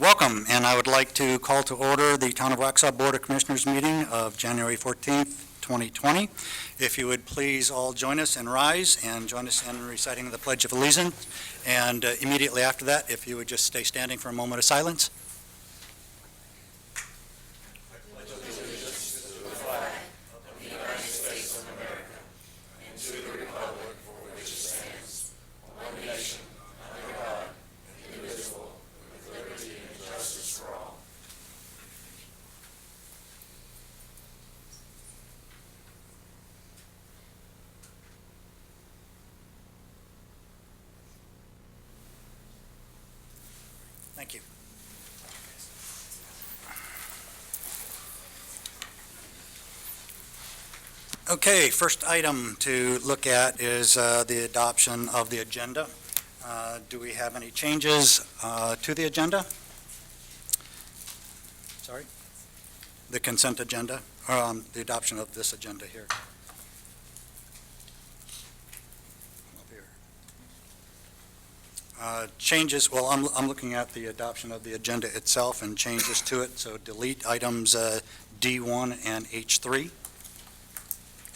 Welcome, and I would like to call to order the Town of Waxhaw Board of Commissioners meeting of January 14th, 2020. If you would please all join us and rise and join us in reciting the Pledge of Allegiance. And immediately after that, if you would just stay standing for a moment of silence. Thank you. Okay, first item to look at is the adoption of the agenda. Do we have any changes to the agenda? Sorry? The consent agenda, or the adoption of this agenda here. Changes, well, I'm looking at the adoption of the agenda itself and changes to it, so delete items D1 and H3.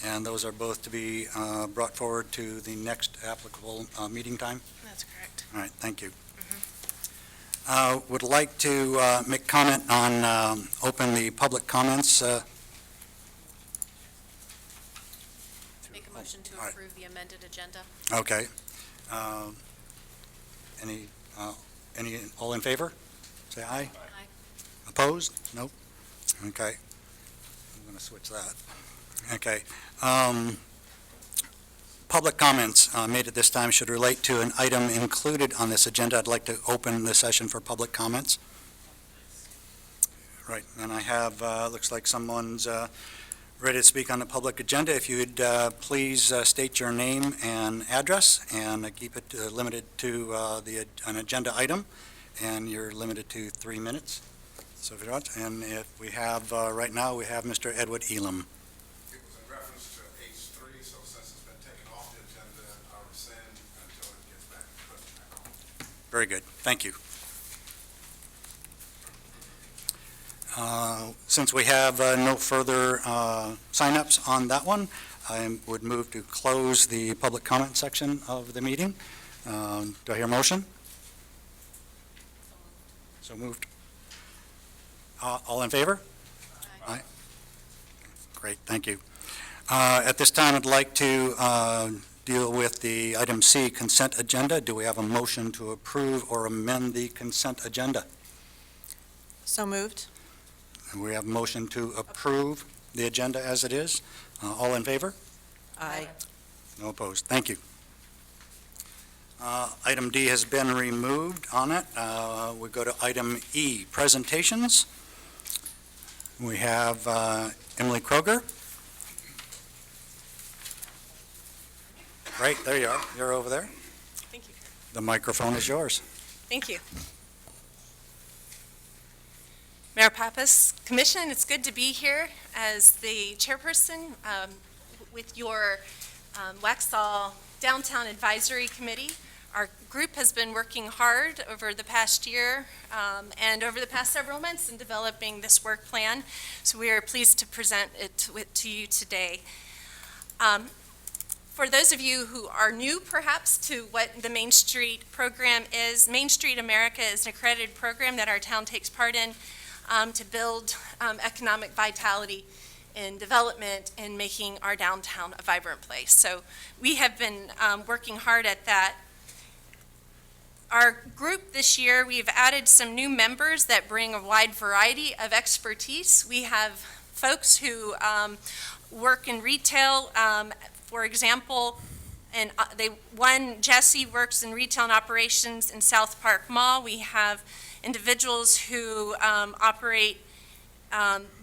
And those are both to be brought forward to the next applicable meeting time? That's correct. All right, thank you. Would like to make comment on open the public comments. Make a motion to approve the amended agenda. Okay. Any, all in favor? Say aye. Aye. Opposed? Nope. Okay. I'm going to switch that. Okay. Public comments made at this time should relate to an item included on this agenda. I'd like to open the session for public comments. Right, and I have, looks like someone's ready to speak on the public agenda. If you would please state your name and address and keep it limited to an agenda item, and you're limited to 3 minutes. So if you want, and if we have, right now, we have Mr. Edward Elam. It was in reference to H3, so since it's been taken off the agenda, I'll rescind until it gets back on. Very good, thank you. Since we have no further sign-ups on that one, I would move to close the public comment section of the meeting. Do I hear a motion? So moved. All in favor? Aye. Great, thank you. At this time, I'd like to deal with the item C, consent agenda. Do we have a motion to approve or amend the consent agenda? So moved. We have a motion to approve the agenda as it is. All in favor? Aye. No opposed. Thank you. Item D has been removed on it. We go to item E, presentations. We have Emily Kroger. Right, there you are. You're over there. Thank you. The microphone is yours. Thank you. Mayor Pappas, Commission, it's good to be here as the chairperson with your Waxhaw Downtown Advisory Committee. Our group has been working hard over the past year and over the past several months in developing this work plan, so we are pleased to present it to you today. For those of you who are new, perhaps, to what the Main Street program is, Main Street America is an accredited program that our town takes part in to build economic vitality and development and making our downtown a vibrant place. So we have been working hard at that. Our group this year, we've added some new members that bring a wide variety of expertise. We have folks who work in retail, for example, and Jesse works in retail and operations in South Park Mall. We have individuals who operate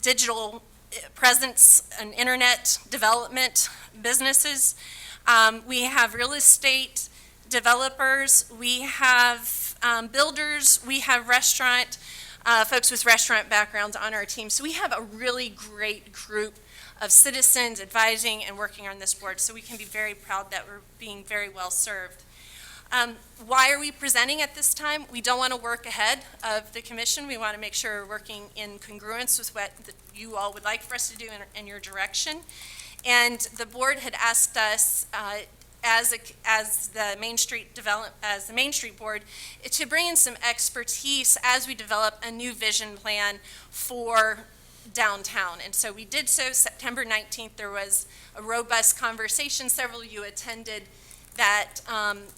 digital presence and internet development businesses. We have real estate developers, we have builders, we have restaurant folks with restaurant backgrounds on our team. So we have a really great group of citizens advising and working on this board, so we can be very proud that we're being very well served. Why are we presenting at this time? We don't want to work ahead of the commission. We want to make sure we're working in congruence with what you all would like for us to do in your direction. And the board had asked us, as the Main Street Board, to bring in some expertise as we develop a new vision plan for downtown. And so we did so. September 19th, there was a robust conversation. Several of you attended that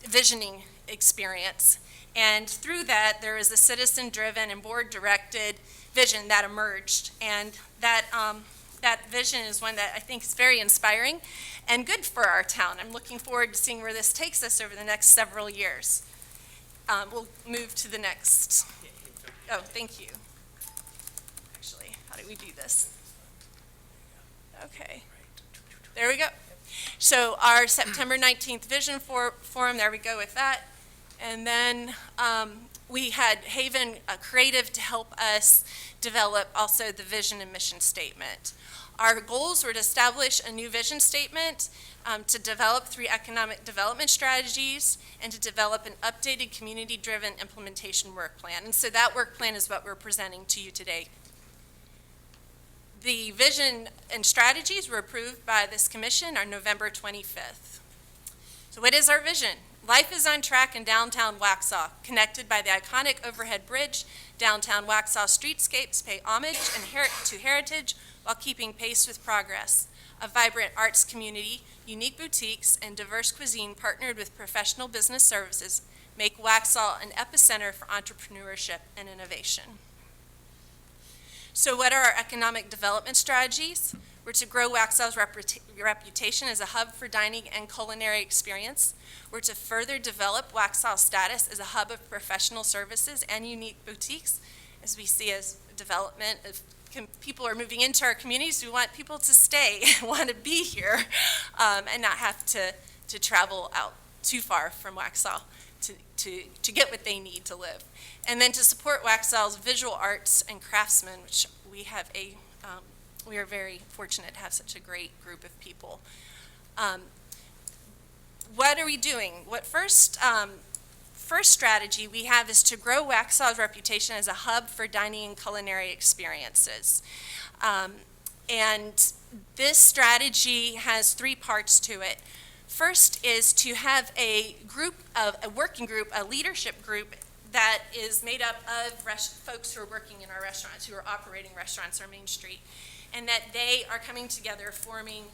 visioning experience. And through that, there is a citizen-driven and board-directed vision that emerged. And that vision is one that I think is very inspiring and good for our town. I'm looking forward to seeing where this takes us over the next several years. We'll move to the next. Oh, thank you. Actually, how do we do this? Okay. There we go. So our September 19th Vision Forum, there we go with that. And then we had Haven Creative to help us develop also the vision and mission statement. Our goals were to establish a new vision statement, to develop 3 economic development strategies, and to develop an updated community-driven implementation work plan. And so that work plan is what we're presenting to you today. The vision and strategies were approved by this commission on November 25th. So what is our vision? Life is on track in downtown Waxhaw, connected by the iconic overhead bridge. Downtown Waxhaw streetscapes pay homage to heritage while keeping pace with progress. A vibrant arts community, unique boutiques, and diverse cuisine partnered with professional business services make Waxhaw an epicenter for entrepreneurship and innovation. So what are our economic development strategies? We're to grow Waxhaw's reputation as a hub for dining and culinary experience. We're to further develop Waxhaw's status as a hub of professional services and unique boutiques, as we see as development of people are moving into our communities. We want people to stay and want to be here and not have to travel out too far from Waxhaw to get what they need to live. And then to support Waxhaw's visual arts and craftsmen, which we have we are very fortunate to have such a great group of people. What are we doing? What first strategy we have is to grow Waxhaw's reputation as a hub for dining and culinary experiences. And this strategy has 3 parts to it. First is to have a working group, a leadership group that is made up of folks who are working in our restaurants, who are operating restaurants on Main Street, and that they are coming together, forming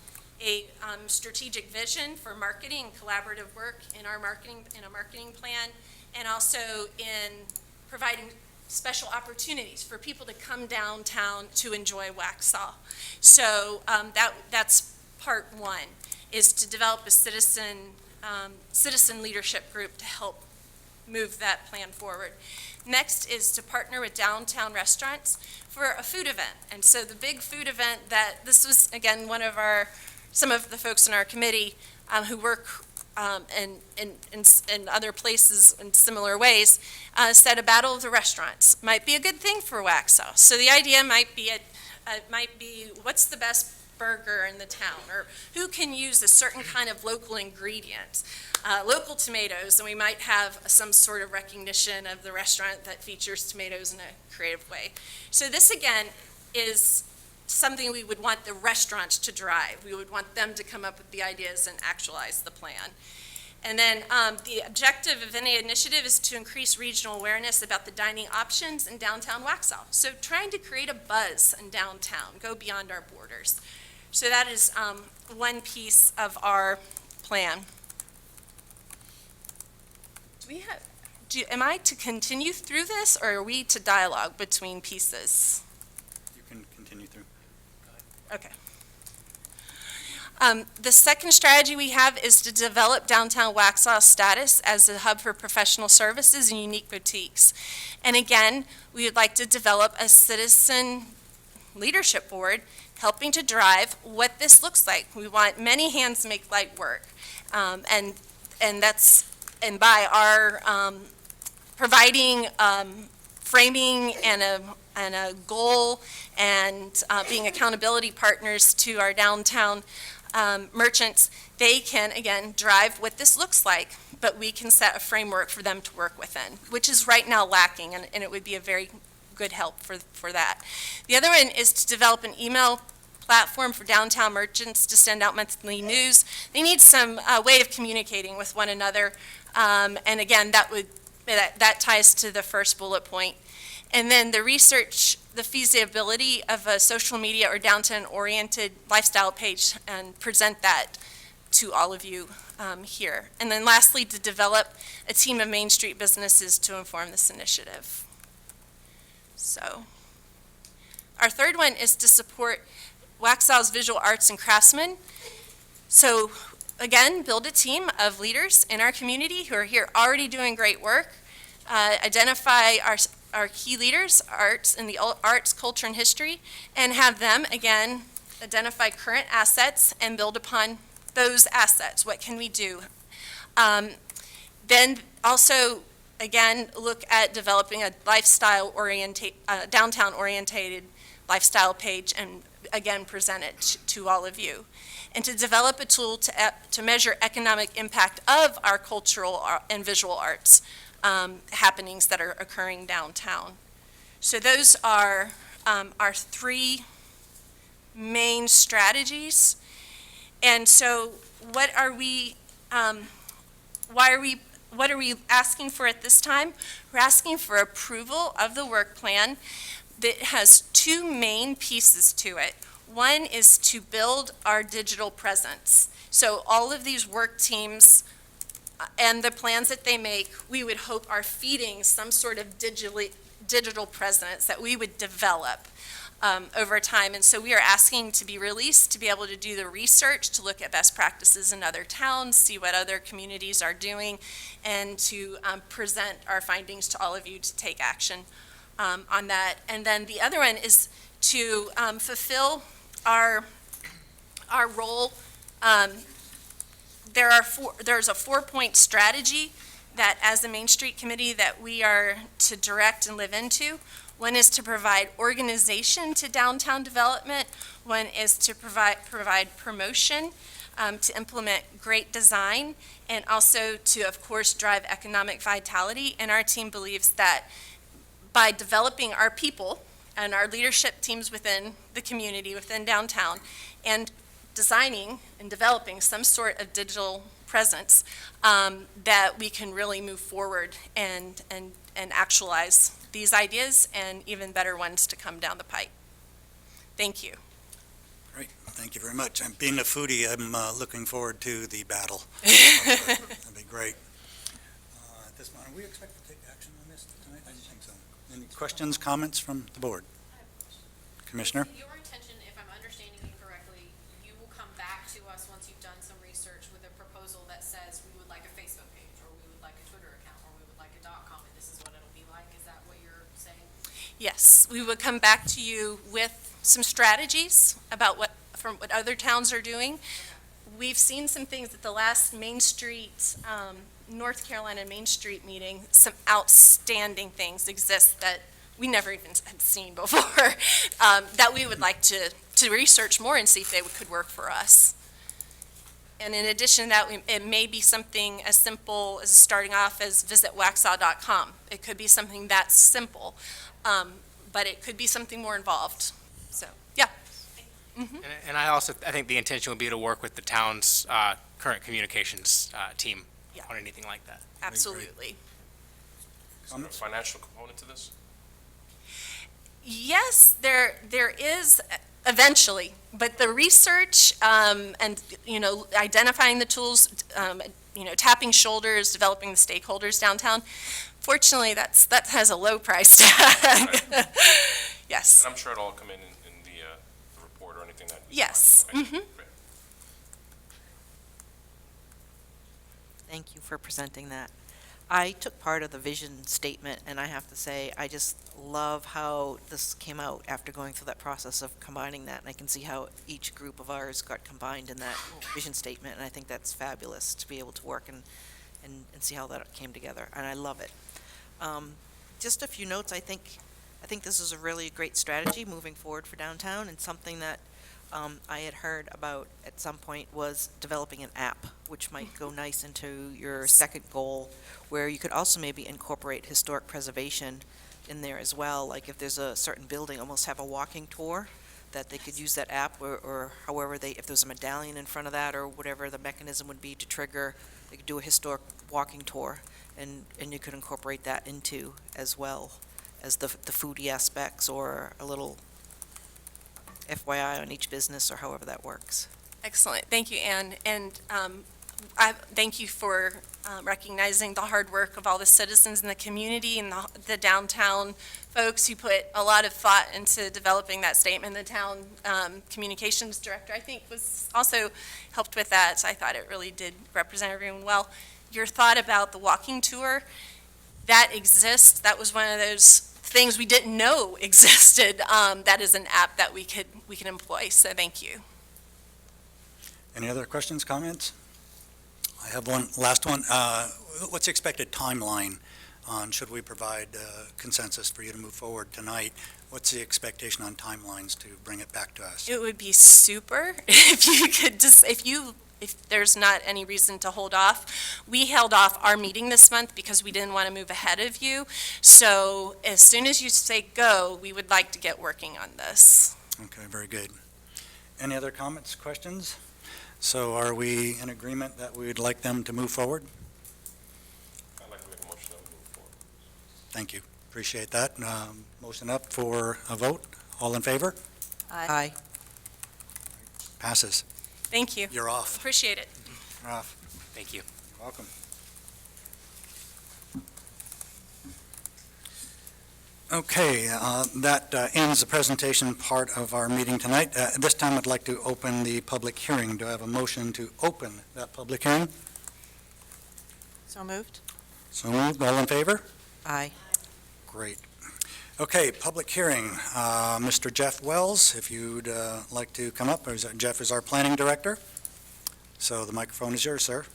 a strategic vision for marketing and collaborative work in a marketing plan, and also in providing special opportunities for people to come downtown to enjoy Waxhaw. So that's part 1, is to develop a citizen leadership group to help move that plan forward. Next is to partner with downtown restaurants for a food event. And so the big food event this was, again, some of the folks in our committee who work in other places in similar ways, said a battle of the restaurants might be a good thing for Waxhaw. So the idea might be what's the best burger in the town, or who can use a certain kind of local ingredient, local tomatoes, and we might have some sort of recognition of the restaurant that features tomatoes in a creative way. So this, again, is something we would want the restaurants to drive. We would want them to come up with the ideas and actualize the plan. And then the objective of any initiative is to increase regional awareness about the dining options in downtown Waxhaw. So trying to create a buzz in downtown, go beyond our borders. So that is one piece of our plan. Am I to continue through this, or are we to dialogue between pieces? You can continue through. Okay. The second strategy we have is to develop downtown Waxhaw's status as a hub for professional services and unique boutiques. And again, we would like to develop a citizen leadership board helping to drive what this looks like. We want many hands make light work. And by our providing framing and a goal and being accountability partners to our downtown merchants, they can, again, drive what this looks like. but we can set a framework for them to work within, which is right now lacking, and it would be a very good help for that. The other one is to develop an email platform for downtown merchants to send out monthly news. They need some way of communicating with one another, and again, that ties to the first bullet point. And then the research, the feasibility of a social media or downtown-oriented lifestyle page and present that to all of you here. And then lastly, to develop a team of Main Street businesses to inform this initiative. So, our third one is to support Waxhaw's visual arts and craftsmen. So, again, build a team of leaders in our community who are here already doing great work. Identify our key leaders, arts in the arts, culture, and history, and have them, again, identify current assets and build upon those assets. What can we do? Then also, again, look at developing a downtown-orientated lifestyle page and, again, present it to all of you. And to develop a tool to measure economic impact of our cultural and visual arts happenings that are occurring downtown. So those are our three main strategies. And so what are we asking for at this time? We're asking for approval of the work plan that has two main pieces to it. One is to build our digital presence. So all of these work teams and the plans that they make, we would hope are feeding some sort of digital presence that we would develop over time. And so we are asking to be released to be able to do the research, to look at best practices in other towns, see what other communities are doing, and to present our findings to all of you to take action on that. And then the other one is to fulfill our role. There's a 4-point strategy that, as a Main Street Committee, that we are to direct and live into. One is to provide organization to downtown development. One is to provide promotion, to implement great design, and also to, of course, drive economic vitality. And our team believes that by developing our people and our leadership teams within the community, within downtown, and designing and developing some sort of digital presence, that we can really move forward and actualize these ideas and even better ones to come down the pipe. Thank you. Great, thank you very much. And being a foodie, I'm looking forward to the battle. That'd be great. At this point, are we expected to take action on this tonight? I think so. Any questions, comments from the board? Commissioner? Your intention, if I'm understanding you correctly, you will come back to us once you've done some research with a proposal that says we would like a Facebook page, or we would like a Twitter account, or we would like a .com, and this is what it'll be like. Is that what you're saying? Yes, we would come back to you with some strategies about what other towns are doing. We've seen some things at the last Main Street, North Carolina Main Street meeting. Some outstanding things exist that we never even had seen before, that we would like to research more and see if they could work for us. And in addition to that, it may be something as simple as starting off as visit waxhaw.com. It could be something that simple, but it could be something more involved. So, yeah. Mm-hmm. And I think the intention would be to work with the town's current communications team on anything like that. Absolutely. Is there a financial component to this? Yes, there is eventually, but the research and identifying the tools, tapping shoulders, developing the stakeholders downtown. Fortunately, that has a low price tag. Right. Yes. And I'm sure it'll all come in the report or anything that. Yes. Okay. Mm-hmm. Great. Thank you for presenting that. I took part of the vision statement, and I have to say, I just love how this came out after going through that process of combining that, and I can see how each group of ours got combined in that vision statement, and I think that's fabulous to be able to work and see how that came together, and I love it. Just a few notes. I think this is a really great strategy moving forward for downtown, and something that I had heard about at some point was developing an app, which might go nice into your second goal, where you could also maybe incorporate historic preservation in there as well. Like if there's a certain building, almost have a walking tour, that they could use that app, or however if there's a medallion in front of that, or whatever the mechanism would be to trigger, they could do a historic walking tour, and you could incorporate that into as well as the foodie aspects, or a little FYI on each business, or however that works. Excellent. Thank you, Ann. And I thank you for recognizing the hard work of all the citizens in the community and the downtown folks who put a lot of thought into developing that statement. The town communications director, I think, was also helped with that. So I thought it really did represent everyone well. Your thought about the walking tour, that exists. That was one of those things we didn't know existed. That is an app that we could employ. So thank you. Any other questions, comments? I have one last one. What's the expected timeline on, should we provide consensus for you to move forward tonight? What's the expectation on timelines to bring it back to us? It would be super if you could just, if there's not any reason to hold off. We held off our meeting this month because we didn't want to move ahead of you. So as soon as you say go, we would like to get working on this. Okay, very good. Any other comments, questions? So are we in agreement that we'd like them to move forward? I'd like to make a motion that we move forward. Thank you. Appreciate that. Motion up for a vote. All in favor? Aye. Passes. Thank you. You're off. Appreciate it. You're off. Thank you. Welcome. Okay, that ends the presentation part of our meeting tonight. At this time, I'd like to open the public hearing. Do I have a motion to open that public hearing? So moved? So moved. All in favor? Aye. Great. Okay, public hearing. Mr. Jeff Wells, if you'd like to come up. Jeff is our planning director. So the microphone is yours, sir.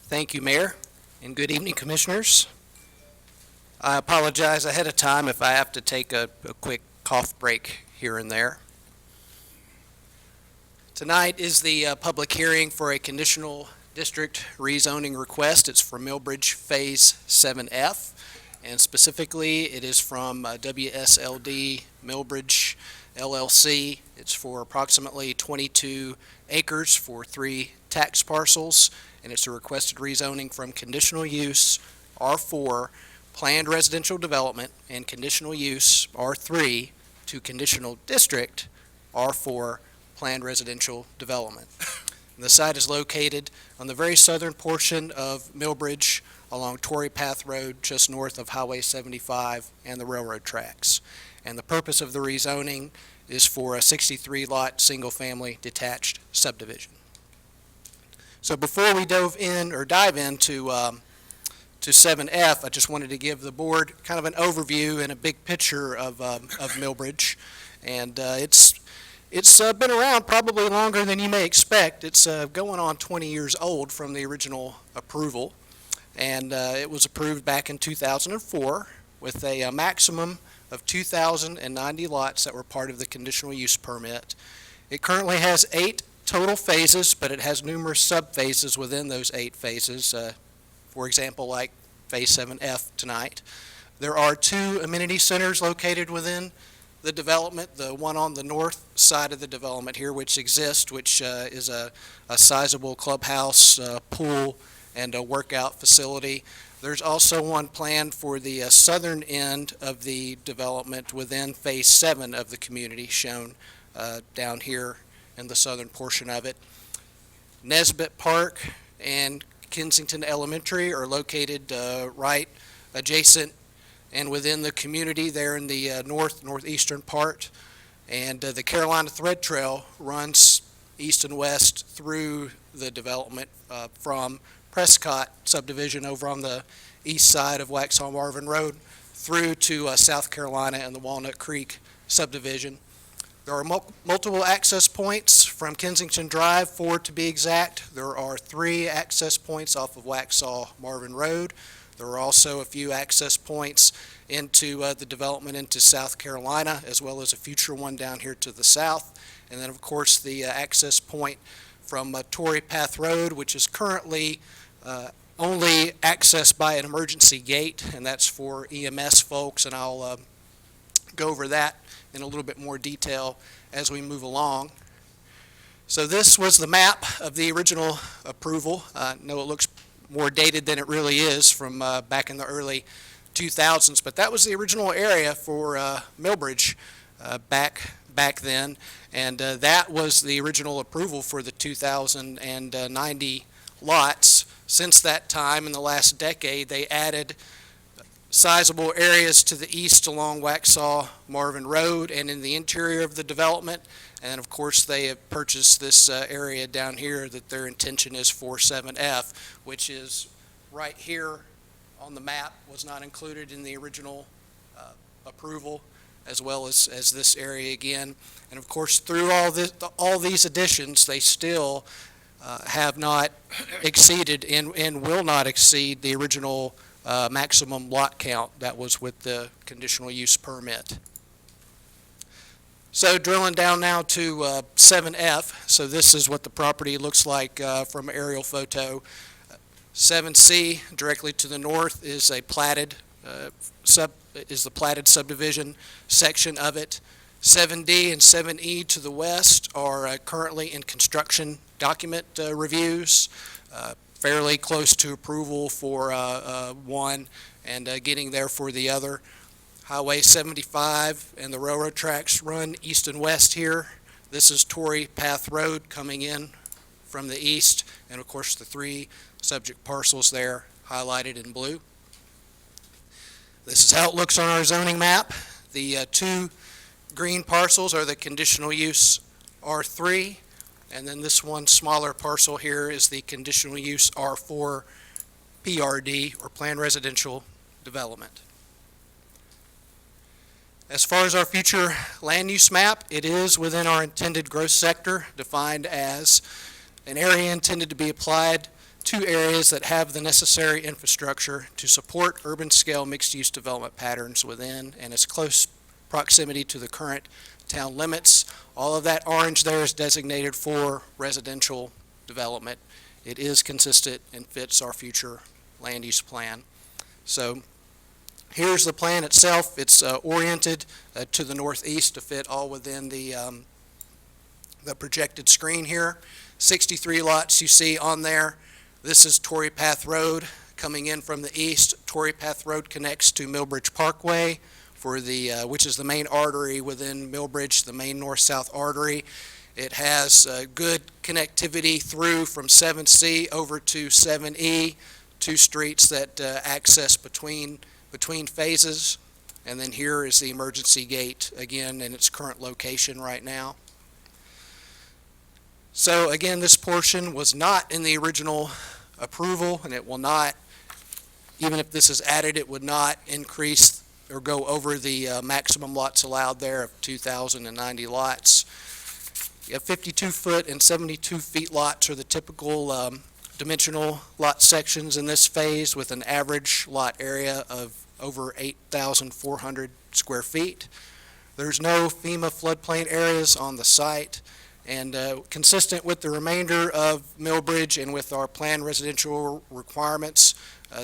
Thank you, Mayor, and good evening, Commissioners. I apologize ahead of time if I have to take a quick cough break here and there. Tonight is the public hearing for a conditional district rezoning request. It's for Millbridge Phase 7F, and specifically it is from WSLD Millbridge LLC. It's for approximately 22 acres for 3 tax parcels, and it's a requested rezoning from conditional use R4 planned residential development and conditional use R3 to conditional district R4 planned residential development. And the site is located on the very southern portion of Millbridge along Torrey Path Road, just north of Highway 75 and the railroad tracks. And the purpose of the rezoning is for a 63-lot single-family detached subdivision. So before we dive into to 7F, I just wanted to give the board kind of an overview and a big picture of Millbridge. And it's been around probably longer than you may expect. It's going on 20 years old from the original approval. And it was approved back in 2004 with a maximum of 2,090 lots that were part of the conditional use permit. It currently has 8 total phases, but it has numerous sub-phases within those 8 phases. For example, like Phase 7F tonight. There are 2 amenity centers located within the development, the one on the north side of the development here, which exists, which is a sizable clubhouse, pool, and a workout facility. There's also one planned for the southern end of the development within Phase 7 of the community, shown down here in the southern portion of it. Nesbitt Park and Kensington Elementary are located right adjacent and within the community there in the northeastern part. And the Carolina Thread Trail runs east and west through the development from Prescott subdivision over on the east side of Waxhaw Marvin Road through to South Carolina and the Walnut Creek subdivision. There are multiple access points from Kensington Drive, 4 to be exact. There are 3 access points off of Waxhaw Marvin Road. There are also a few access points into the development into South Carolina, as well as a future one down here to the south. And then, of course, the access point from Torrey Path Road, which is currently only accessed by an emergency gate, and that's for EMS folks, and I'll go over that in a little bit more detail as we move along. So this was the map of the original approval. I know it looks more dated than it really is from back in the early 2000s, but that was the original area for Millbridge back then, and that was the original approval for the 2,090 lots. Since that time, in the last decade, they added sizable areas to the east along Waxhaw Marvin Road and in the interior of the development. And of course, they have purchased this area down here that their intention is for 7F, which is right here on the map, was not included in the original approval, as well as this area again. And of course, through all these additions, they still have not exceeded and will not exceed the original maximum lot count that was with the conditional use permit. So drilling down now to 7F, so this is what the property looks like from aerial photo. 7C, directly to the north, is a platted the platted subdivision section of it. 7D and 7E to the west are currently in construction document reviews, fairly close to approval for one and getting there for the other. Highway 75 and the railroad tracks run east and west here. This is Torrey Path Road coming in from the east, and of course the three subject parcels there highlighted in blue. This is how it looks on our zoning map. The two green parcels are the conditional use R3, and then this one smaller parcel here is the conditional use R4 PRD, or Planned Residential Development. As far as our future land use map, it is within our intended growth sector, defined as an area intended to be applied to areas that have the necessary infrastructure to support urban scale mixed-use development patterns within and its close proximity to the current town limits. All of that orange there is designated for residential development. It is consistent and fits our future land use plan. So here's the plan itself. It's oriented to the northeast to fit all within the projected screen here. 63 lots you see on there. This is Torrey Path Road coming in from the east. Torrey Path Road connects to Millbridge Parkway, which is the main artery within Millbridge, the main north-south artery. It has good connectivity through from 7C over to 7E, two streets that access between phases. And then here is the emergency gate, again, in its current location right now. So again, this portion was not in the original approval, and it will not, even if this is added, it would not increase or go over the maximum lots allowed there of 2,090 lots. You have 52-foot and 72-feet lots are the typical dimensional lot sections in this phase, with an average lot area of over 8,400 square feet. There's no FEMA floodplain areas on the site, and consistent with the remainder of Millbridge and with our planned residential requirements,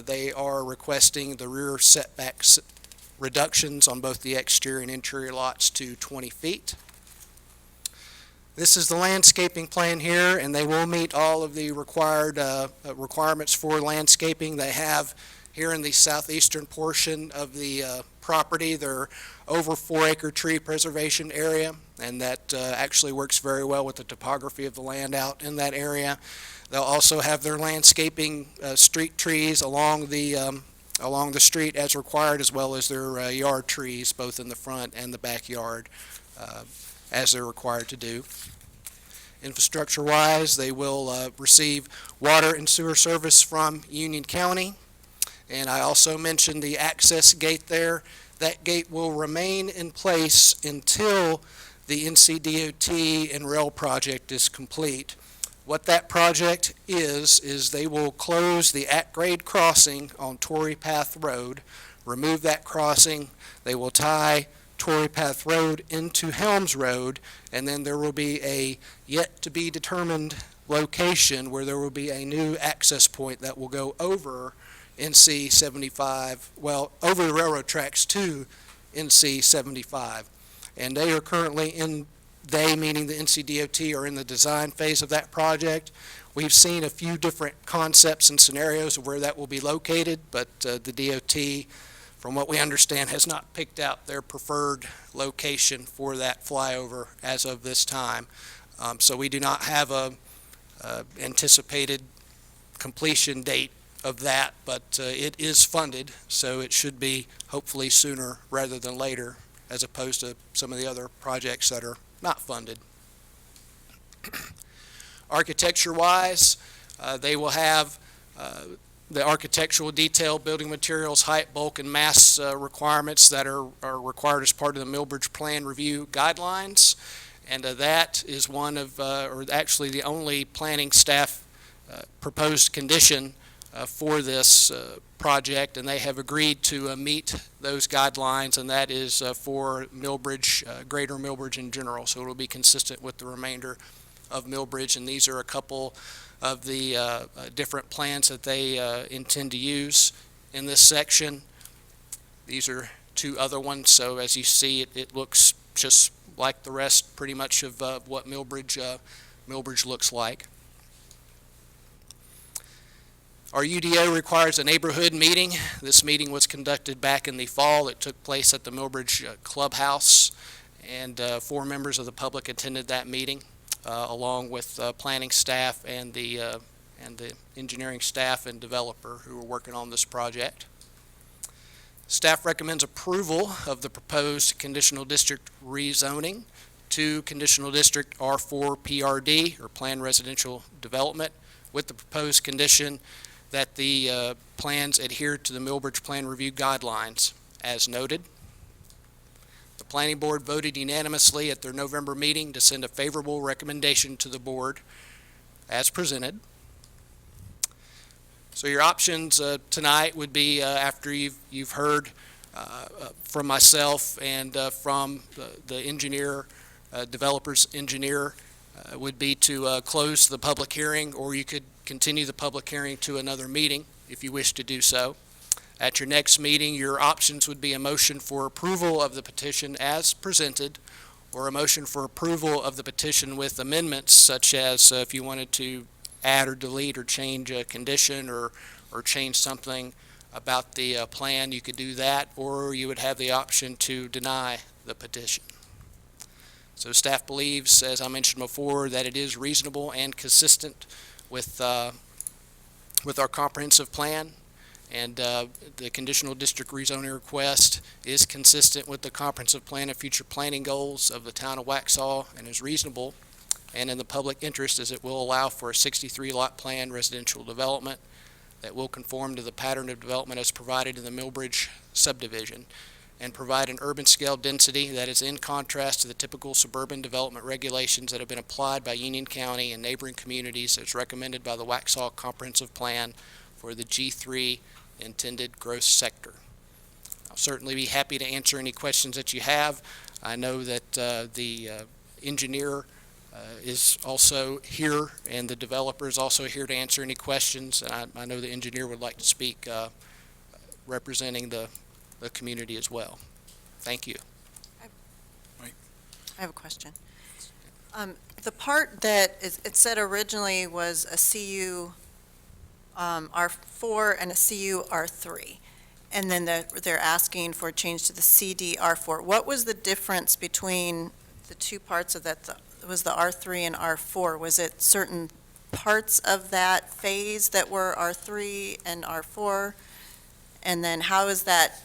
they are requesting the rear setbacks reductions on both the exterior and interior lots to 20 feet. This is the landscaping plan here, and they will meet all of the required requirements for landscaping. They have here in the southeastern portion of the property, they're over 4-acre tree preservation area, and that actually works very well with the topography of the land out in that area. They'll also have their landscaping street trees along the street as required, as well as their yard trees, both in the front and the backyard, as they're required to do. Infrastructure-wise, they will receive water and sewer service from Union County. And I also mentioned the access gate there. That gate will remain in place until the NCDOT and rail project is complete. What that project is they will close the at-grade crossing on Torrey Path Road, remove that crossing. They will tie Torrey Path Road into Helms Road, and then there will be a yet-to-be-determined location where there will be a new access point that will go over NC 75, well, over the railroad tracks to NC 75. And they are currently meaning the NCDOT, are in the design phase of that project. We've seen a few different concepts and scenarios of where that will be located, but the DOT, from what we understand, has not picked out their preferred location for that flyover as of this time. So we do not have a anticipated completion date of that, but it is funded, so it should be hopefully sooner rather than later, as opposed to some of the other projects that are not funded. Architecture-wise, they will have the architectural detail, building materials, height, bulk, and mass requirements that are required as part of the Millbridge Plan Review Guidelines. And that is one of, or actually the only planning staff proposed condition for this project, and they have agreed to meet those guidelines, and that is for Millbridge, Greater Millbridge in general. So it will be consistent with the remainder of Millbridge, and these are a couple of the different plans that they intend to use in this section. These are two other ones, so as you see, it looks just like the rest pretty much of what Millbridge looks like. Our UDO requires a neighborhood meeting. This meeting was conducted back in the fall. It took place at the Millbridge Clubhouse, and 4 members of the public attended that meeting, along with planning staff and the engineering staff and developer who are working on this project. Staff recommends approval of the proposed conditional district rezoning to conditional district R4 PRD, or Planned Residential Development, with the proposed condition that the plans adhere to the Millbridge Plan Review Guidelines as noted. The Planning Board voted unanimously at their November meeting to send a favorable recommendation to the board as presented. So your options tonight would be, after you've heard from myself and from the engineer, developer's engineer, would be to close the public hearing, or you could continue the public hearing to another meeting if you wish to do so. At your next meeting, your options would be a motion for approval of the petition as presented, or a motion for approval of the petition with amendments, such as if you wanted to add or delete or change a condition or change something about the plan, you could do that, or you would have the option to deny the petition. So staff believes, as I mentioned before, that it is reasonable and consistent with our comprehensive plan, and the conditional district rezoning request is consistent with the comprehensive plan and future planning goals of the town of Waxhaw, and is reasonable and in the public interest, as it will allow for a 63-lot plan residential development that will conform to the pattern of development as provided in the Millbridge subdivision, and provide an urban scale density that is in contrast to the typical suburban development regulations that have been applied by Union County and neighboring communities as recommended by the Waxhaw Comprehensive Plan for the G3 intended growth sector. I'll certainly be happy to answer any questions that you have. I know that the engineer is also here, and the developer is also here to answer any questions. And I know the engineer would like to speak representing the community as well. Thank you. I have a question. The part that it said originally was a CU R4 and a CU R3, and then they're asking for a change to the CD R4. What was the difference between the two parts of that? Was the R3 and R4? Was it certain parts of that phase that were R3 and R4? And then how does that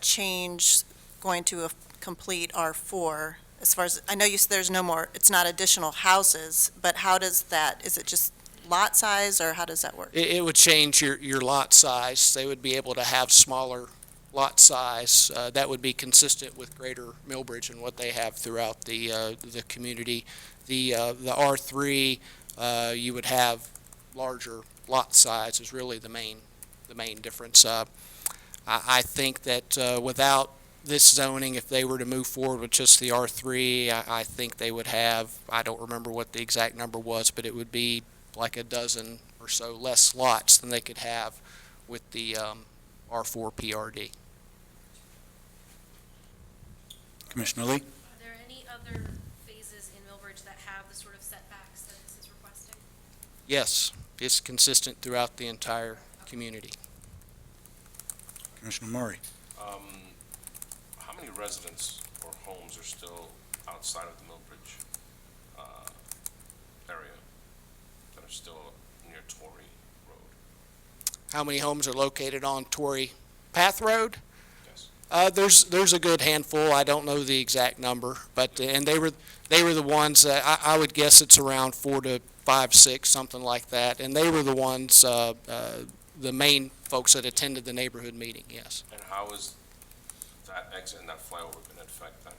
change going to a complete R4? As far as, I know you said there's no more, it's not additional houses, but how does that, is it just lot size, or how does that work? It would change your lot size. They would be able to have smaller lot size. That would be consistent with Greater Millbridge and what they have throughout the community. The R3 you would have larger lot size is really the main difference. I think that without this zoning, if they were to move forward with just the R3, I think they would have, I don't remember what the exact number was, but it would be like a dozen or so less lots than they could have with the R4 PRD. Commissioner Lee? Are there any other phases in Millbridge that have the sort of setbacks that this is requesting? Yes, it's consistent throughout the entire community. Commissioner Maury? How many residents or homes are still outside of the Millbridge area that are still near Torrey Road? How many homes are located on Torrey Path Road? Yes. There's a good handful. I don't know the exact number, but and they were the ones that I would guess it's around 4 to 5, 6, something like that. And they were the ones, the main folks that attended the neighborhood meeting. Yes. And how is that exit and that flyover going to affect that?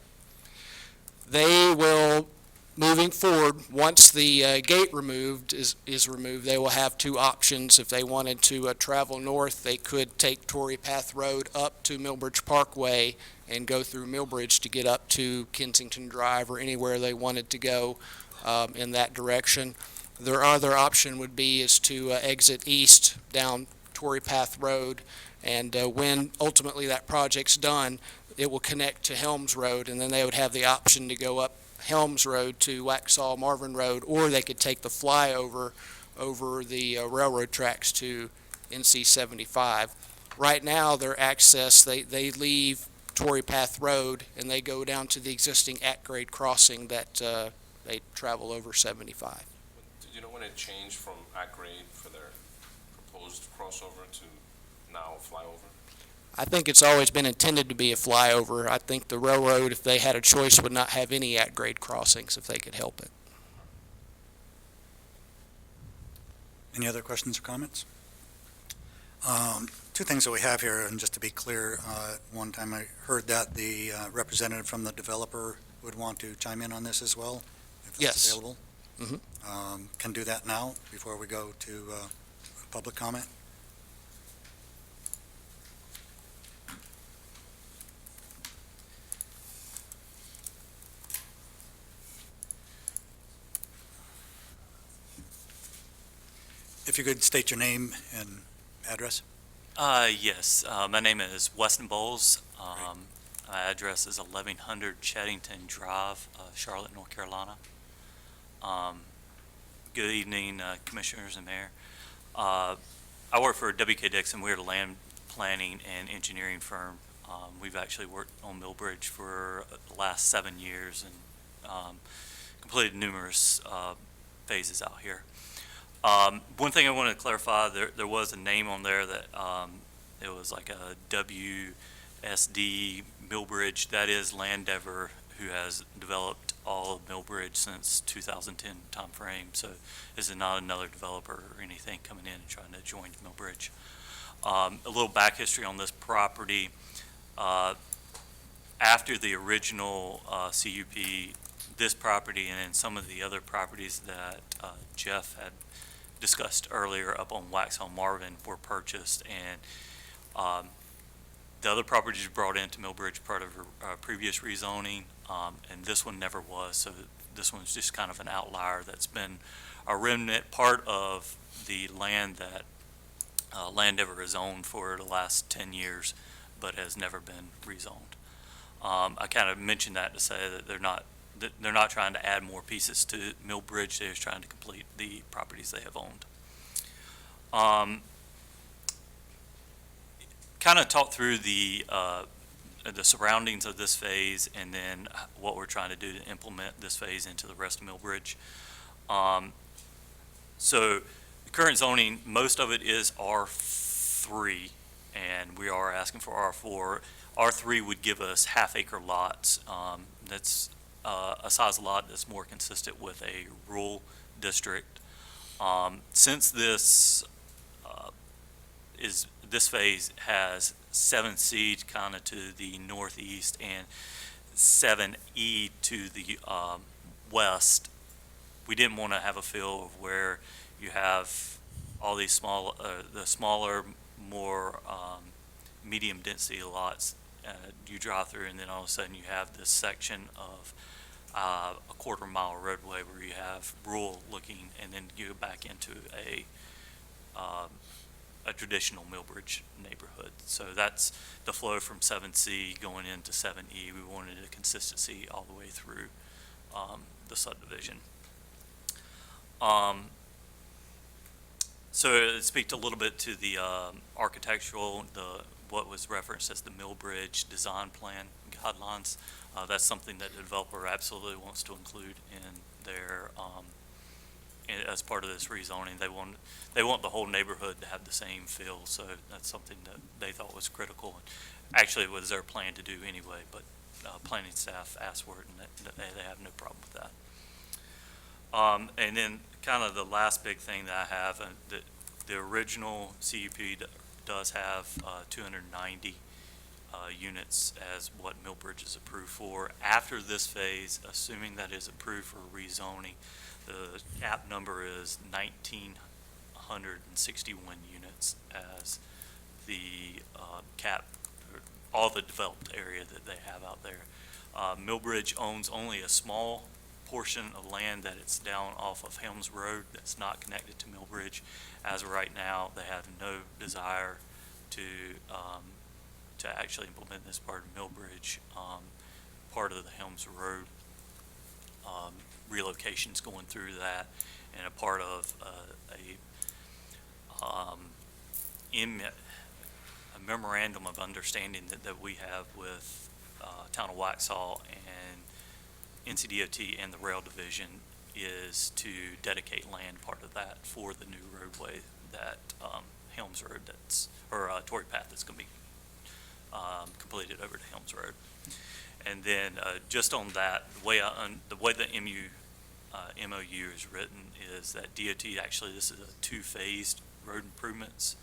They will, moving forward, once the gate is removed, they will have two options. If they wanted to travel north, they could take Torrey Path Road up to Millbridge Parkway and go through Millbridge to get up to Kensington Drive or anywhere they wanted to go in that direction. Their other option would be is to exit east down Torrey Path Road, and when ultimately that project's done, it will connect to Helms Road, and then they would have the option to go up Helms Road to Waxhaw Marvin Road, or they could take the flyover over the railroad tracks to NC 75. Right now, their access, they leave Torrey Path Road and they go down to the existing at-grade crossing that they travel over 75. Did you know when it changed from at-grade for their proposed crossover to now flyover? I think it's always been intended to be a flyover. I think the railroad, if they had a choice, would not have any at-grade crossings if they could help it. Any other questions or comments? Two things that we have here, and just to be clear, one time I heard that the representative from the developer would want to chime in on this as well, if that's Yes. available. Mhm. Can do that now before we go to public comment. If you could state your name and address. Yes, my name is Weston Bowles. My address is 1100 Chattington Drive, Charlotte, North Carolina. Good evening, Commissioners and Mayor. I work for WK Dixon. We're a land planning and engineering firm. We've actually worked on Millbridge for the last 7 years and completed numerous phases out here. One thing I wanted to clarify, there was a name on there that it was like a WSD Millbridge. That is Landever, who has developed all of Millbridge since 2010 timeframe. So this is not another developer or anything coming in and trying to join Millbridge. A little back history on this property. After the original CUP, this property and then some of the other properties that Jeff had discussed earlier up on Waxhaw Marvin were purchased, and the other properties brought into Millbridge part of previous rezoning, and this one never was. So this one's just kind of an outlier that's been a remnant part of the land that Landever has owned for the last 10 years, but has never been rezoned. I kind of mentioned that to say that they're not trying to add more pieces to Millbridge. They're just trying to complete the properties they have owned. Kind of talk through the surroundings of this phase and then what we're trying to do to implement this phase into the rest of Millbridge. So the current zoning, most of it is R3, and we are asking for R4. R3 would give us half-acre lots. That's a size lot that's more consistent with a rural district. Since this this phase has 7C kind of to the northeast and 7E to the west, we didn't want to have a feel of where you have all these the smaller, more medium density lots. You drive through, and then all of a sudden you have this section of a quarter-mile roadway where you have rural looking, and then you go back into a traditional Millbridge neighborhood. So that's the flow from 7C going into 7E. We wanted a consistency all the way through the subdivision. So it speaks a little bit to the architectural, what was referenced as the Millbridge design plan guidelines. That's something that the developer absolutely wants to include in their as part of this rezoning. They want the whole neighborhood to have the same feel, so that's something that they thought was critical. Actually, it was their plan to do anyway, but planning staff asked for it, and they have no problem with that. And then kind of the last big thing that I have, the original CUP does have 290 units as what Millbridge is approved for. After this phase, assuming that is approved for rezoning, the cap number is 1,961 units as the cap, all the developed area that they have out there. Millbridge owns only a small portion of land that it's down off of Helms Road that's not connected to Millbridge. As of right now, they have no desire to actually implement this part of Millbridge. Part of the Helms Road relocations going through that, and a part of a memorandum of understanding that we have with Town of Waxhaw and NCDOT and the Rail Division is to dedicate land, part of that, for the new roadway that Helms Road Torrey Path that's going to be completed over to Helms Road. And then just on that, the way the MOU is written is that DOT, actually this is a two-phased road improvements.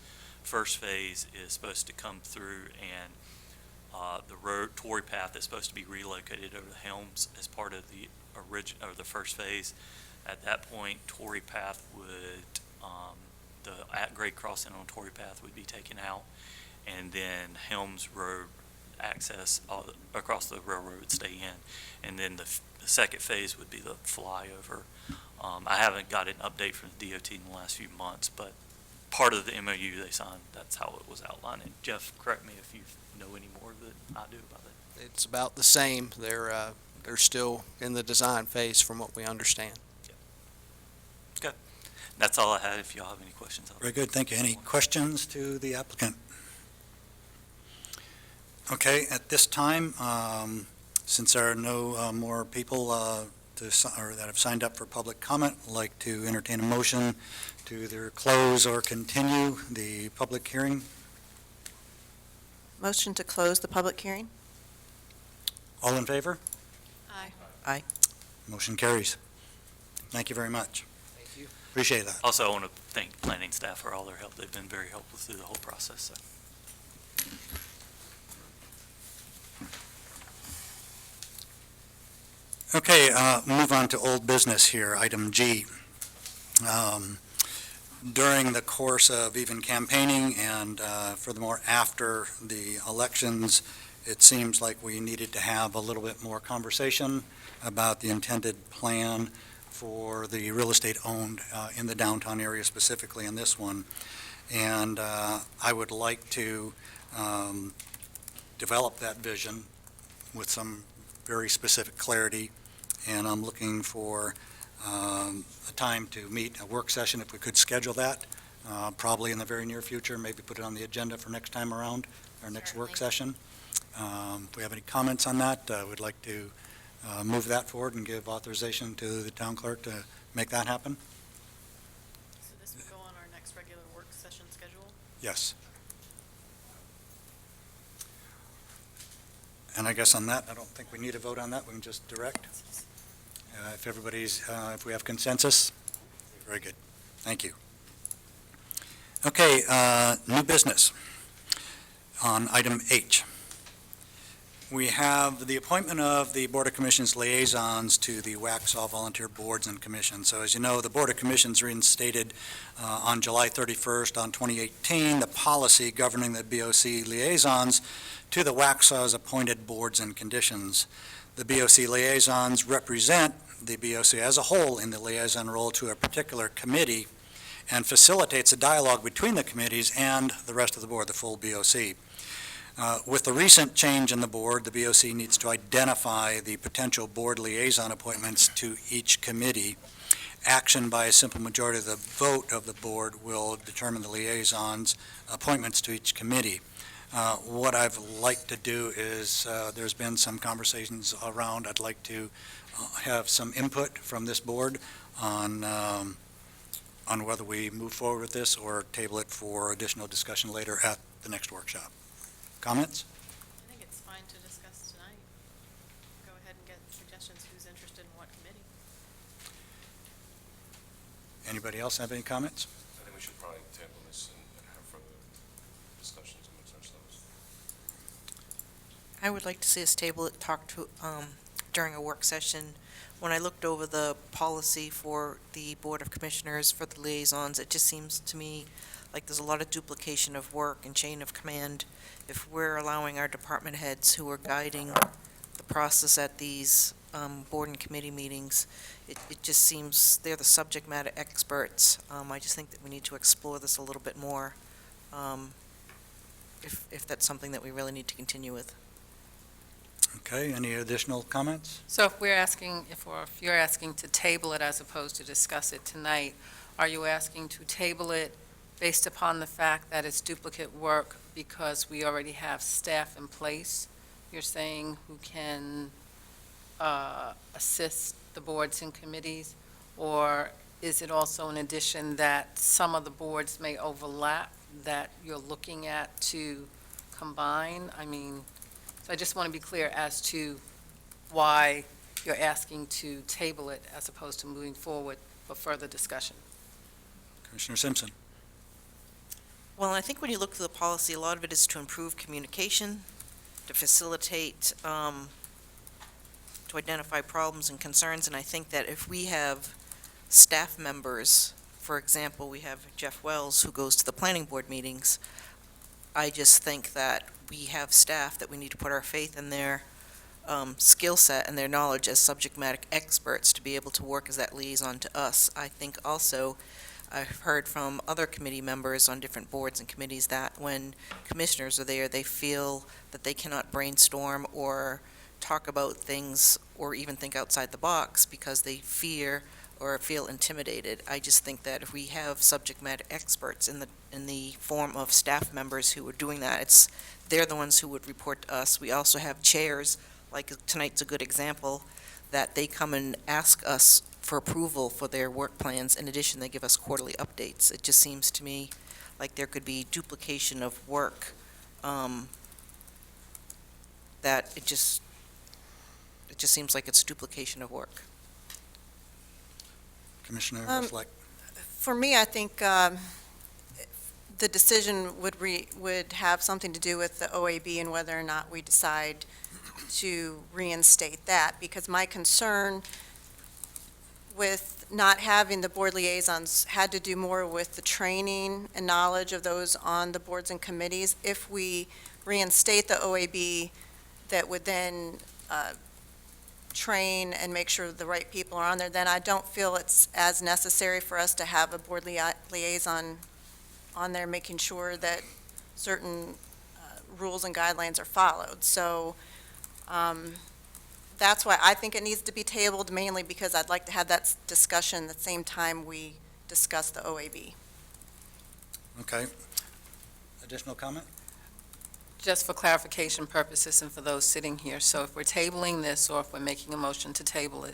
First phase is supposed to come through, and the Torrey Path is supposed to be relocated over to Helms as part of the the first phase. At that point, Torrey Path would, the at-grade crossing on Torrey Path would be taken out, and then Helms Road access across the railroad would stay in. And then the second phase would be the flyover. I haven't got an update from the DOT in the last few months, but part of the MOU they signed, that's how it was outlined. And Jeff, correct me if you know any more than I do about it. It's about the same. They're still in the design phase from what we understand. Okay. That's all I had. If y'all have any questions. Very good, thank you. Any questions to the applicant? Okay, at this time, since there are no more people that have signed up for public comment, I'd like to entertain a motion to either close or continue the public hearing. Motion to close the public hearing? All in favor? Aye. Aye. Motion carries. Thank you very much. Thank you. Appreciate that. Also, I want to thank planning staff for all their help. They've been very helpful through the whole process. So. Okay, move on to old business here, item G. During the course of even campaigning and furthermore after the elections, it seems like we needed to have a little bit more conversation about the intended plan for the real estate owned in the downtown area, specifically in this one. And I would like to develop that vision with some very specific clarity, and I'm looking for a time to meet, a work session, if we could schedule that, probably in the very near future, maybe put it on the agenda for next time around, our next work session. If we have any comments on that, we'd like to move that forward and give authorization to the town clerk to make that happen. So this would go on our next regular work session schedule? Yes. And I guess on that, I don't think we need a vote on that, we can just direct. If everybody's, if we have consensus, very good, thank you. Okay, new business on item H. We have the appointment of the Board of Commissions liaisons to the Waxhaw volunteer boards and commissions. So as you know, the Board of Commissions reinstated on July 31st on 2018 the policy governing the BOC liaisons to the Waxhaw's appointed boards and conditions. The BOC liaisons represent the BOC as a whole in the liaison role to a particular committee and facilitates a dialogue between the committees and the rest of the board, the full BOC. With the recent change in the board, the BOC needs to identify the potential board liaison appointments to each committee. Action by a simple majority of the vote of the board will determine the liaisons' appointments to each committee. What I'd like to do is, there's been some conversations around, I'd like to have some input from this board on whether we move forward with this or table it for additional discussion later at the next workshop. Comments? I think it's fine to discuss tonight. Go ahead and get suggestions, who's interested in what committee. Anybody else have any comments? I think we should probably table this and have further discussions amongst ourselves. I would like to see us table it, talk to, during a work session. When I looked over the policy for the Board of Commissioners for the liaisons, it just seems to me like there's a lot of duplication of work and chain of command. If we're allowing our department heads who are guiding the process at these board and committee meetings, it just seems they're the subject matter experts. I just think that we need to explore this a little bit more, if that's something that we really need to continue with. Okay, any additional comments? So if you're asking to table it as opposed to discuss it tonight, are you asking to table it based upon the fact that it's duplicate work because we already have staff in place, you're saying, who can assist the boards and committees? Or is it also in addition that some of the boards may overlap that you're looking at to combine? I mean, so I just want to be clear as to why you're asking to table it as opposed to moving forward for further discussion. Commissioner Simpson? Well, I think when you look through the policy, a lot of it is to improve communication, to facilitate, to identify problems and concerns, and I think that if we have staff members, for example, we have Jeff Wells who goes to the planning board meetings, I just think that we have staff that we need to put our faith in their skill set and their knowledge as subject matter experts to be able to work as that liaison to us. I think also I've heard from other committee members on different boards and committees that when commissioners are there, they feel that they cannot brainstorm or talk about things or even think outside the box because they fear or feel intimidated. I just think that if we have subject matter experts in the form of staff members who are doing that, they're the ones who would report to us. We also have chairs, like tonight's a good example, that they come and ask us for approval for their work plans. In addition, they give us quarterly updates. It just seems to me like there could be duplication of work, that it just seems like it's duplication of work. Commissioner Reflect? For me, I think the decision would have something to do with the OAB and whether or not we decide to reinstate that, because my concern with not having the board liaisons had to do more with the training and knowledge of those on the boards and committees. If we reinstate the OAB, that would then train and make sure the right people are on there, then I don't feel it's as necessary for us to have a board liaison on there making sure that certain rules and guidelines are followed. So that's why I think it needs to be tabled, mainly because I'd like to have that discussion at the same time we discuss the OAB. Okay. Additional comment? Just for clarification purposes and for those sitting here, so if we're tabling this or if we're making a motion to table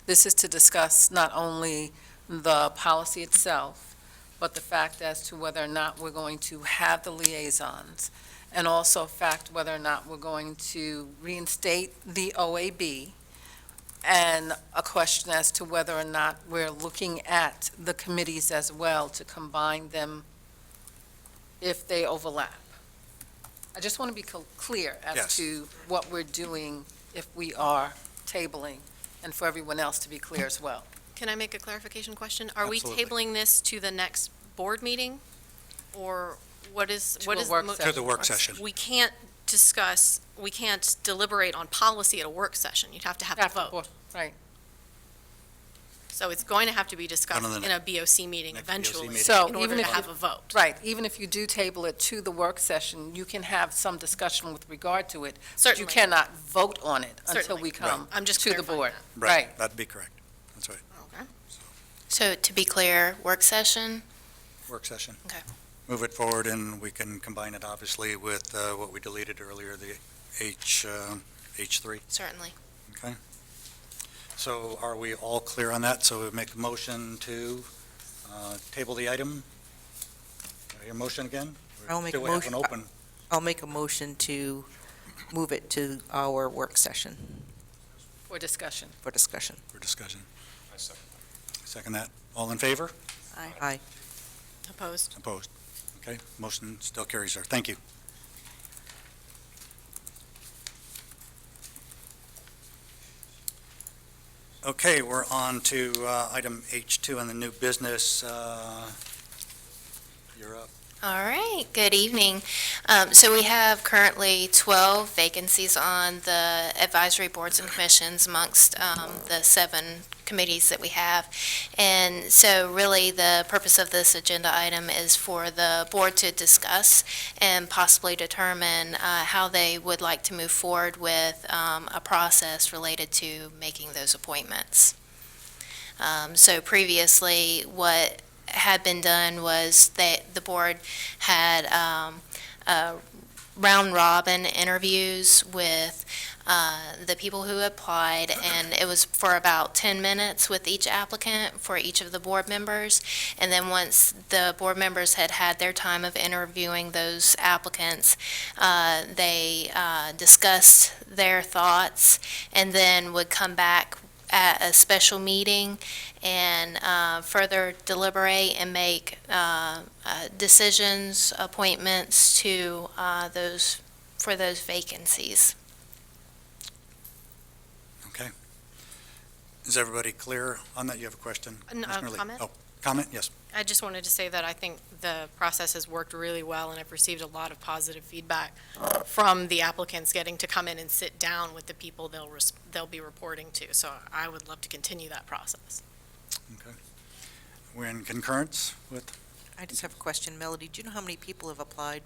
this is to discuss not only the policy itself, but the fact as to whether or not we're going to have the liaisons, and also fact whether or not we're going to reinstate the OAB, and a question as to whether or not we're looking at the committees as well to combine them if they overlap. I just want to be clear as Yes. to what we're doing if we are tabling, and for everyone else to be clear as well. Can I make a clarification question? Are we Absolutely. tabling this to the next board meeting? Or what is, To what a is? work the mo- session. To the work session. We can't discuss, we can't deliberate on policy at a work session. You'd have to have a After vote. board- Right. So it's going to have to be discussed On the in a BOC meeting next BOC eventually meeting. So in order even to if have you- a vote. Right, even if you do table it to the work session, you can have some discussion with regard to it. But you Certainly. cannot vote on it until Certainly. we come I'm just to the clarifying board. that. Right. That'd be correct. That's right. Okay. So to be clear, work session? Work session. Okay. Move it forward, and we can combine it, obviously, with what we deleted earlier, the H3. Certainly. Okay. So are we all clear on that? So we make a motion to table the item? Do I hear a motion again? Or I'll make do a we have motion. an open? I'll make a motion to move it to our work session For discussion. for discussion. For discussion. I second Second that. All in favor? Aye. Opposed? Opposed? Okay, motion still carries, sir. Thank you. Okay, we're on to item H2 on the new business. You're up. All right, good evening. So we have currently 12 vacancies on the advisory boards and commissions amongst the 7 committees that we have. And so really the purpose of this agenda item is for the board to discuss and possibly determine how they would like to move forward with a process related to making those appointments. So previously, what had been done was that the board had round-robin interviews with the people who applied, and it was for about 10 minutes with each applicant for each of the board members. And then once the board members had had their time of interviewing those applicants, they discussed their thoughts and then would come back at a special meeting and further deliberate and make decisions, appointments to for those vacancies. Okay. Is everybody clear on that? You have a question? Commissioner Lee? Comment? Oh, comment? Yes. I just wanted to say that I think the process has worked really well, and I've received a lot of positive feedback from the applicants getting to come in and sit down with the people they'll be reporting to. So I would love to continue that process. Okay. We're in concurrence with? I just have a question. Melody, do you know how many people have applied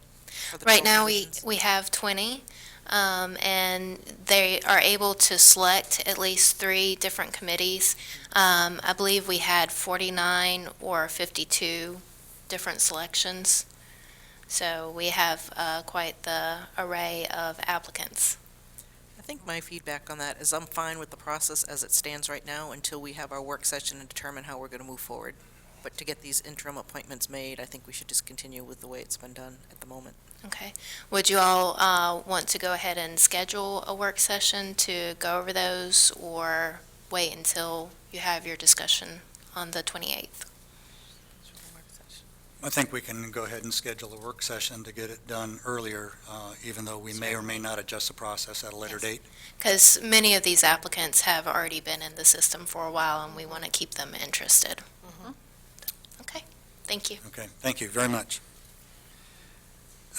for the Right 12 now, positions? we have 20, and they are able to select at least 3 different committees. I believe we had 49 or 52 different selections. So we have quite the array of applicants. I think my feedback on that is I'm fine with the process as it stands right now until we have our work session and determine how we're going to move forward. But to get these interim appointments made, I think we should just continue with the way it's been done at the moment. Okay. Would you all want to go ahead and schedule a work session to go over those, or wait until you have your discussion on the 28th? I think we can go ahead and schedule a work session to get it done earlier, even though we may or may not adjust the process at a later Yes. date. Because many of these applicants have already been in the system for a while, and we want to keep them interested. Okay, thank you. Okay, thank you very much.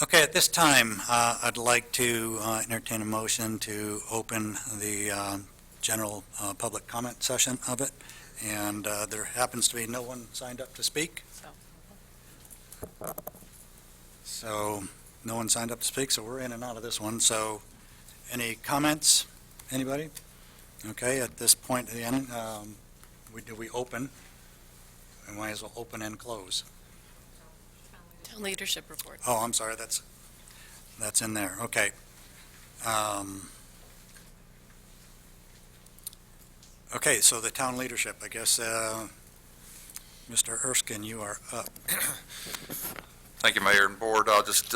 Okay, at this time, I'd like to entertain a motion to open the general public comment session of it. And there happens to be no one signed up to speak. So no one signed up to speak, so we're in and out of this one. So any comments? Anybody? Okay, at this point at the end, do we open? We might as well open and close. Town leadership report. Oh, I'm sorry, that's in there, okay. Okay, so the town leadership, I guess, Mr. Erskine, you are up. Thank you, Mayor and Board. I'll just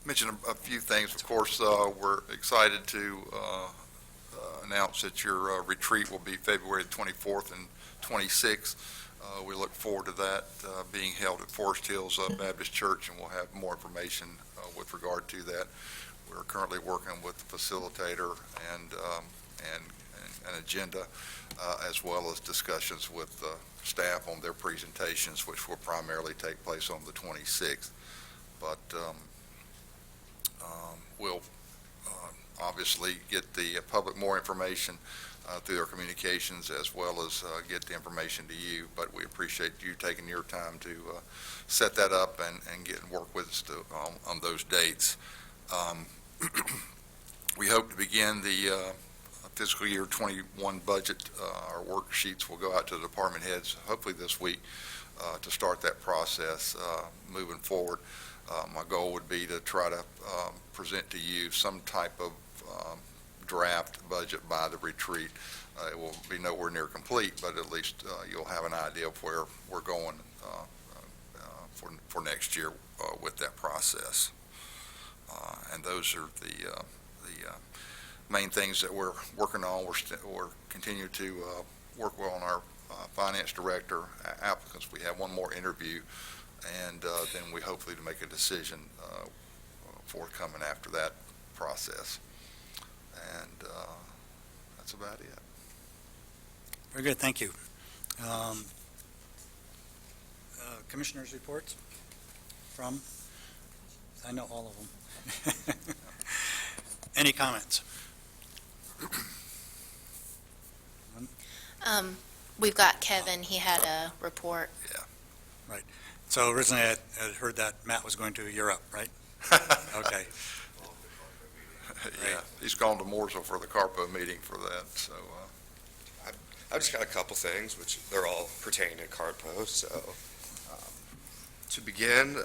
mention a few things. Of course, we're excited to announce that your retreat will be February 24th and 26th. We look forward to that being held at Forest Hills Baptist Church, and we'll have more information with regard to that. We're currently working with the facilitator and an agenda, as well as discussions with staff on their presentations, which will primarily take place on the 26th. But we'll obviously get the public more information through their communications, as well as get the information to you. But we appreciate you taking your time to set that up and get and work with us on those dates. We hope to begin the fiscal year 21 budget. Our worksheets will go out to the department heads hopefully this week to start that process moving forward. My goal would be to try to present to you some type of draft budget by the retreat. It will be nowhere near complete, but at least you'll have an idea of where we're going for next year with that process. And those are the main things that we're working on. We're continue to work well on our finance director applicants. We have one more interview, and then we hopefully to make a decision forthcoming after that process. And that's about it. Very good, thank you. Commissioners' reports from, I know all of them. Any comments? We've got Kevin, he had a report. Right. So originally I had heard that Matt was going to Europe, right? Okay. Yeah, he's gone to Mooresville for the CARPO meeting for that, so. I've just got a couple things, which they're all pertaining to CARPO. So to begin,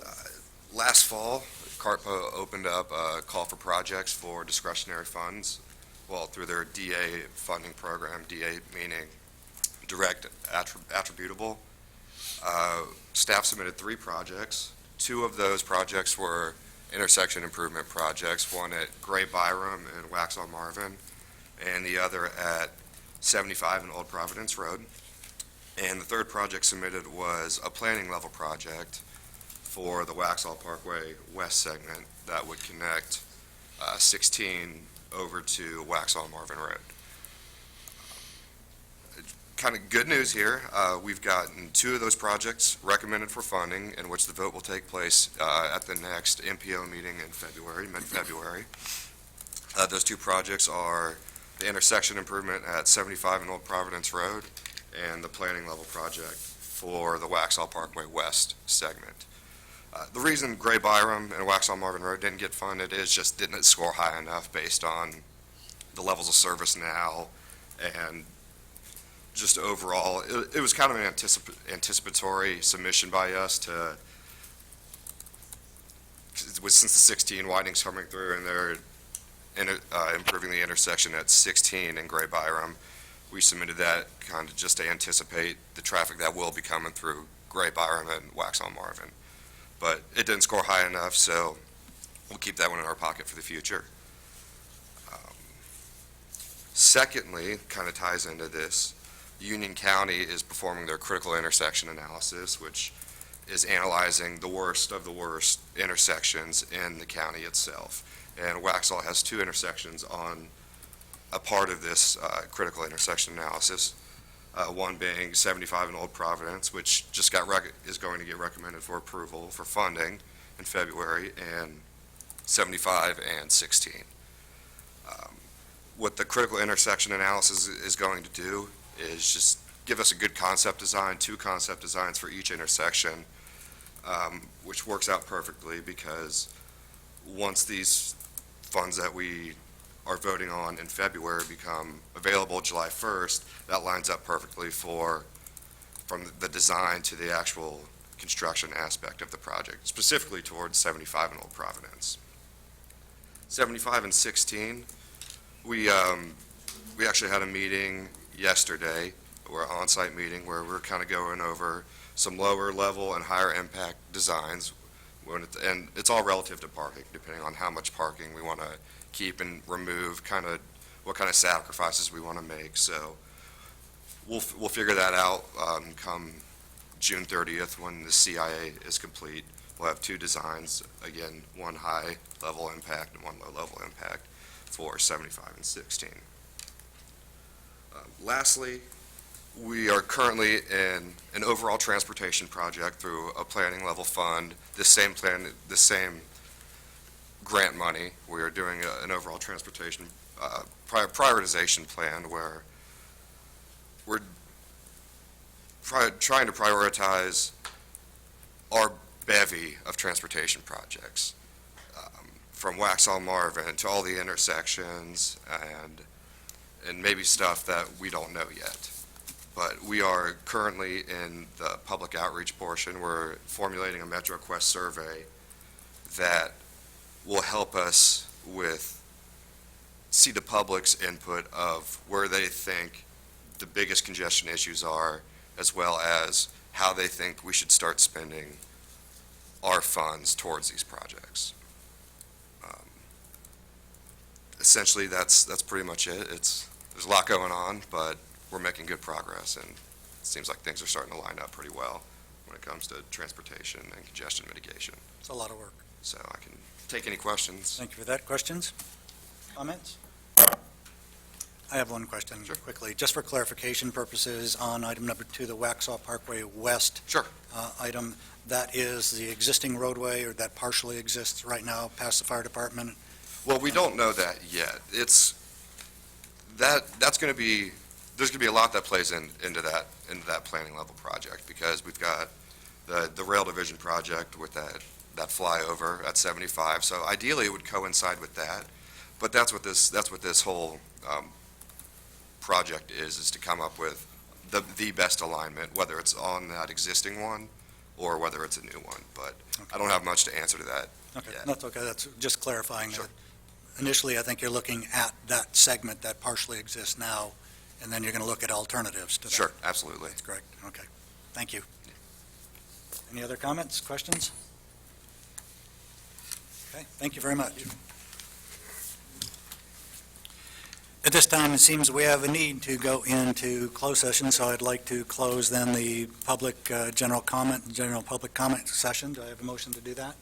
last fall, CARPO opened up a call for projects for discretionary funds, well, through their DA funding program, DA meaning direct attributable. Staff submitted 3 projects. 2 of those projects were intersection improvement projects, one at Gray Byram and Waxhaw Marvin, and the other at 75 and Old Providence Road. And the 3rd project submitted was a planning level project for the Waxhaw Parkway West segment that would connect 16 over to Waxhaw Marvin Road. Kind of good news here, we've gotten 2 of those projects recommended for funding, in which the vote will take place at the next MPO meeting in February, mid-February. Those 2 projects are the intersection improvement at 75 and Old Providence Road and the planning level project for the Waxhaw Parkway West segment. The reason Gray Byram and Waxhaw Marvin Road didn't get funded is just didn't score high enough based on the levels of service now, and just overall, it was kind of an anticipatory submission by us to, since the 16 widenings coming through and they're improving the intersection at 16 in Gray Byram, we submitted that kind of just to anticipate the traffic that will be coming through Gray Byram and Waxhaw Marvin. But it didn't score high enough, so we'll keep that one in our pocket for the future. Secondly, kind of ties into this, Union County is performing their critical intersection analysis, which is analyzing the worst of the worst intersections in the county itself. And Waxhaw has 2 intersections on a part of this critical intersection analysis, one being 75 in Old Providence, which just is going to get recommended for approval for funding in February, and 75 and 16. What the critical intersection analysis is going to do is just give us a good concept design, 2 concept designs for each intersection, which works out perfectly because once these funds that we are voting on in February become available July 1st, that lines up perfectly from the design to the actual construction aspect of the project, specifically towards 75 and Old Providence. 75 and 16, we actually had a meeting yesterday, or an on-site meeting, where we're kind of going over some lower level and higher impact designs, and it's all relative to parking, depending on how much parking we want to keep and remove, kind of what kind of sacrifices we want to make. So we'll figure that out come June 30th when the CIA is complete. We'll have two designs, again, one high-level impact and one low-level impact for 75 and 16. Lastly, we are currently in an overall transportation project through a planning level fund. The same grant money. We are doing an overall transportation prioritization plan where we're trying to prioritize our bevy of transportation projects, from Waxhaw Marvin to all the intersections and maybe stuff that we don't know yet. But we are currently in the public outreach portion. We're formulating a MetroQuest survey that will help us see the public's input of where they think the biggest congestion issues are, as well as how they think we should start spending our funds towards these projects. Essentially, that's pretty much it. There's a lot going on, but we're making good progress, and it seems like things are starting to line up pretty well when it comes to transportation and congestion mitigation. It's a lot of work. So I can take any questions. Thank you for that. Questions? Comments? I have one question quickly, just for clarification purposes on item number 2, the Waxhaw Parkway West item. That is the existing roadway, or that partially exists right now past the fire department? Well, we don't know that yet. That's going to be, there's going to be a lot that plays into that planning level project, because we've got the rail division project with that flyover at 75. So ideally, it would coincide with that. But that's what this whole project is to come up with the best alignment, whether it's on that existing one or whether it's a new one. But I don't have much to answer to that yet. That's okay. That's just clarifying that. Initially, I think you're looking at that segment that partially exists now, and then you're going to look at alternatives to that. Sure, absolutely. That's correct. Okay. Thank you. Any other comments, questions? Okay, thank you very much. At this time, it seems we have a need to go into closed session, so I'd like to close then the public general public comment session. Do I have a motion to do that?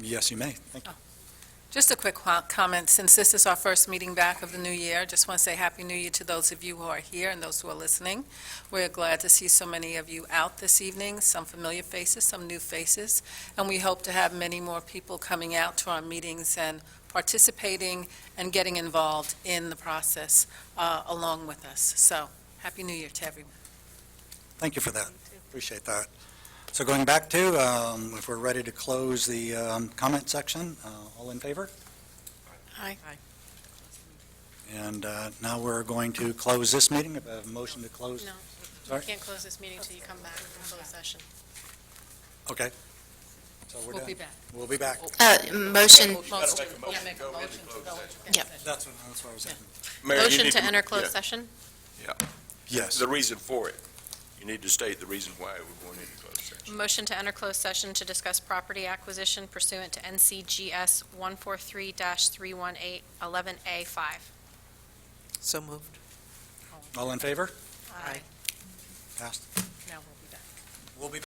Yes, you may. Thank you. Just a quick comment. Since this is our first meeting back of the new year, just want to say Happy New Year to those of you who are here and those who are listening. We're glad to see so many of you out this evening, some familiar faces, some new faces, and we hope to have many more people coming out to our meetings and participating and getting involved in the process along with us. So, Happy New Year to everyone. Thank you for that. Appreciate that. So going back to, if we're ready to close the comment section, all in favor? Aye. And now we're going to close this meeting. A motion to close? No, Sorry? you can't close this meeting until you come back from closed session. Okay. So we're We'll done. be back. We'll be back. Motion, Yep. That's what I was saying. Motion to enter closed session? Yes. The reason for it. You need to state the reason why we're going into closed session. Motion to enter closed session to discuss property acquisition pursuant to NCGS 143-318-11A5. So moved. All in favor? Aye. Passed. Now we'll be back. We'll be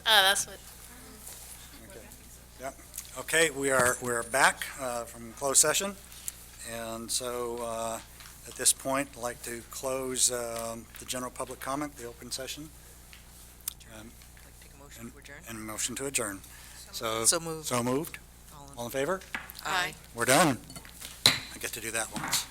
That's what. Okay, we're back from closed session, and so at this point, I'd like to close the general public comment, the open session, Take a motion to adjourn. and motion to adjourn. So moved. So moved? All in favor? Aye. We're done. I get to do that once.